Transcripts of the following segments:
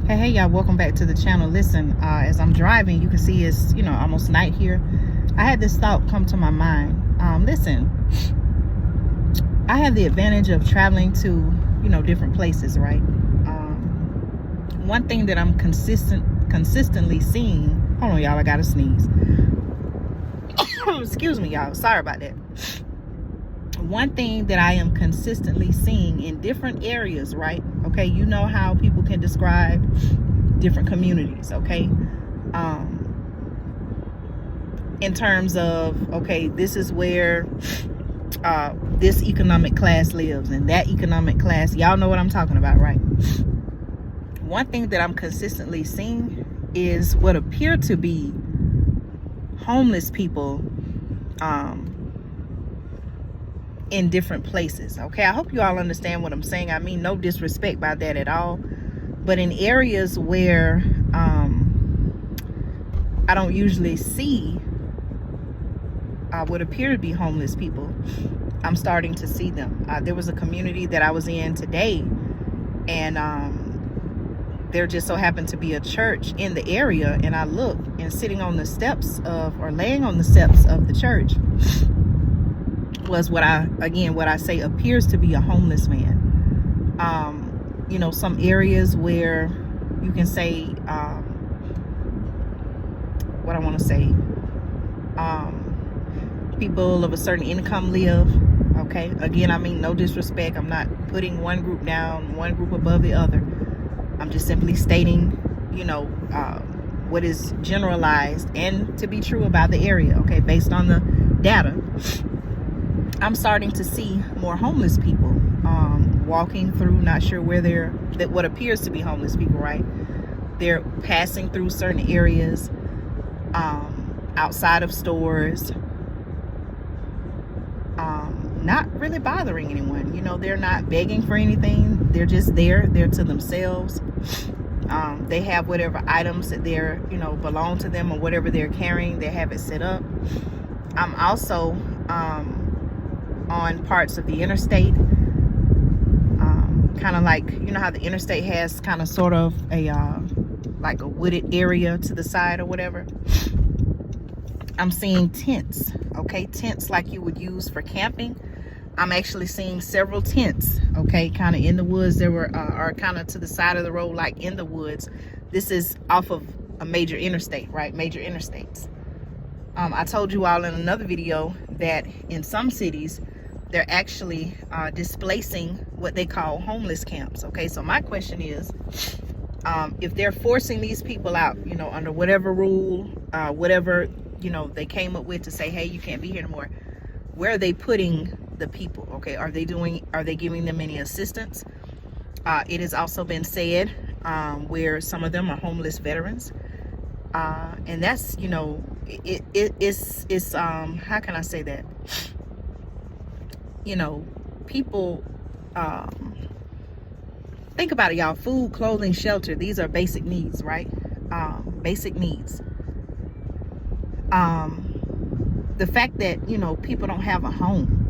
Hey y'all, welcome back to the channel. Listen, as I'm driving, you can see it's almost night here. I had this thought come to my mind. Listen, I have the advantage of traveling to different places, right? One thing that I'm consistently seeing, hold on y'all, I gotta sneeze. Excuse me y'all, sorry about that. One thing that I am consistently seeing in different areas, right? Okay, you know how people can describe different communities, okay? In terms of, okay, this is where this economic class lives and that economic class, y'all know what I'm talking about, right? One thing that I'm consistently seeing is what appear to be homeless people in different places. Okay, I hope you all understand what I'm saying. I mean no disrespect by that at all, but in areas where I don't usually see what appear to be homeless people, I'm starting to see them. There was a community that I was in today, and there just so happened to be a church in the area, and I looked, and sitting on the steps of, or laying on the steps of the church, was what I say appears to be a homeless man. Some areas where you can say what I want to say, people of a certain income live. Okay, again, I mean no disrespect. I'm not putting one group down, one group above the other. I'm just simply stating what is generalized and to be true about the area, okay, based on the data. I'm starting to see more homeless people walking through, not sure where what appears to be homeless people, right? They're passing through certain areas, outside of stores, not really bothering anyone. They're not begging for anything. They're just there. They're to themselves. They have whatever items that they're, belong to them, or whatever they're carrying, they have it set up. I'm also on parts of the interstate, kind of like, how the interstate has kind of sort of a like a wooded area to the side or whatever. I'm seeing tents, okay, tents like you would use for camping. I'm actually seeing several tents, okay, kind of in the woods. There were are kind of to the side of the road, like in the woods. This is off of a major interstate, right? Major interstates. I told you all in another video that in some cities they're actually displacing what they call homeless camps. Okay, so my question is, if they're forcing these people out, under whatever rule, whatever they came up with to say, hey, you can't be here anymore, where are they putting the people? Okay, are they giving them any assistance? It has also been said where some of them are homeless veterans, and that's it's how can I say that? People, think about it, y'all. Food, clothing, shelter, these are basic needs, right? Basic needs. The fact that people don't have a home,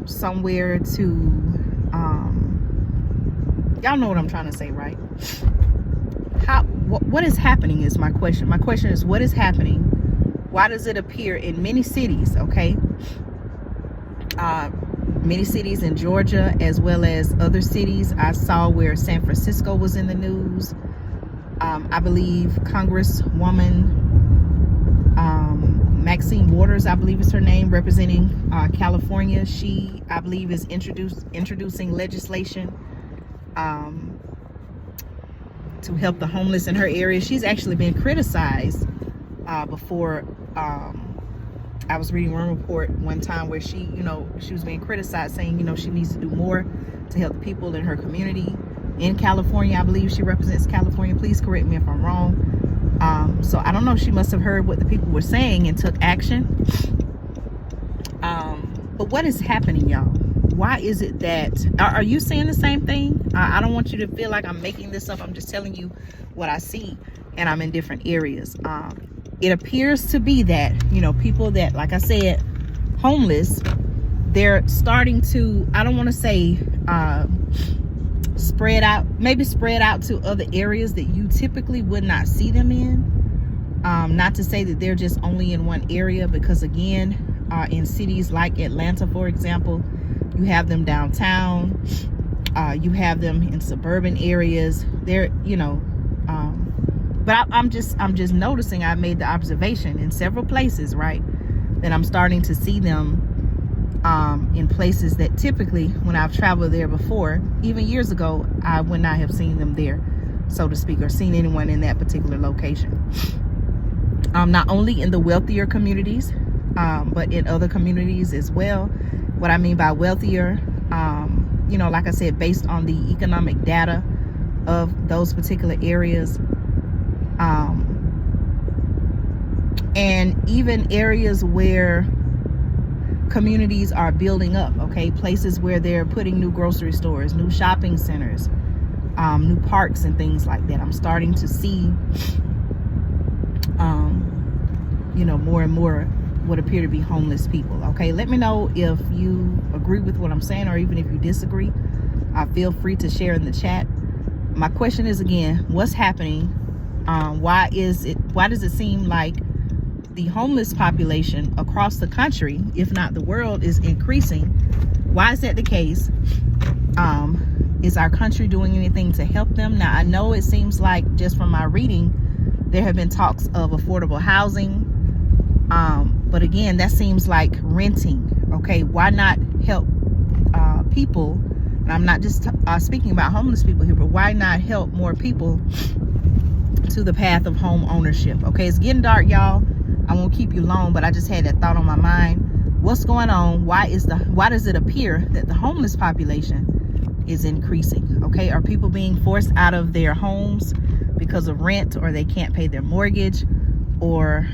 somewhere to y'all know what I'm trying to say, right? What is happening is my question. My question is, what is happening? Why does it appear in many cities, okay? Many cities in Georgia, as well as other cities. I saw where San Francisco was in the news. I believe Congresswoman Maxine Waters, I believe is her name, representing California. She, I believe, is introducing legislation to help the homeless in her area. She's actually been criticized before. I was reading one report one time where she was being criticized, saying she needs to do more to help the people in her community in California. I believe she represents California. Please correct me if I'm wrong. So I don't know, she must have heard what the people were saying and took action. But what is happening, y'all? Why is it that, are you saying the same thing? I don't want you to feel like I'm making this up. I'm just telling you what I see, and I'm in different areas. It appears to be that, people that, like I said, homeless, they're starting to, I don't want to say spread out, maybe spread out to other areas that you typically would not see them in. Not to say that they're just only in one area, because again, in cities like Atlanta, for example, you have them downtown, you have them in suburban areas. They're, you know, but I'm just noticing, I made the observation in several places, right, that I'm starting to see them in places that typically, when I've traveled there before, even years ago, I would not have seen them there, so to speak, or seen anyone in that particular location. Not only in the wealthier communities, but in other communities as well. What I mean by wealthier, you know, like I said, based on the economic data of those particular areas, and even areas where communities are building up, okay, places where they're putting new grocery stores, new shopping centers, new parks and things like that. I'm starting to see you know, more and more what appear to be homeless people. Okay, let me know if you agree with what I'm saying, or even if you disagree. Feel free to share in the chat. My question is, again, what's happening? Why does it seem like the homeless population across the country, if not the world, is increasing? Why is that the case? Is our country doing anything to help them? Now, I know it seems like, just from my reading, there have been talks of affordable housing, but again, that seems like renting. Okay, why not help people? And I'm not just speaking about homeless people here, but why not help more people to the path of home ownership? Okay, it's getting dark, y'all. I won't keep you long, but I just had that thought on my mind. What's going on? Why does it appear that the homeless population is increasing? Okay, are people being forced out of their homes because of rent, or they can't pay their mortgage, or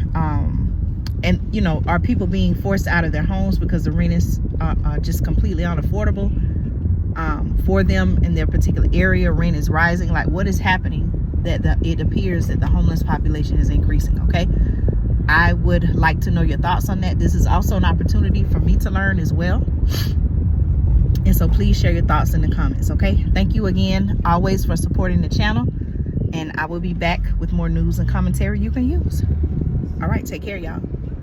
and you know, are people being forced out of their homes because the rent is just completely unaffordable for them in their particular area? Rent is rising. Like, what is happening that it appears that the homeless population is increasing? Okay, I would like to know your thoughts on that. This is also an opportunity for me to learn as well, and so please share your thoughts in the comments. Okay, thank you again always for supporting the channel, and I will be back with more news and commentary you can use. All right, take care, y'all.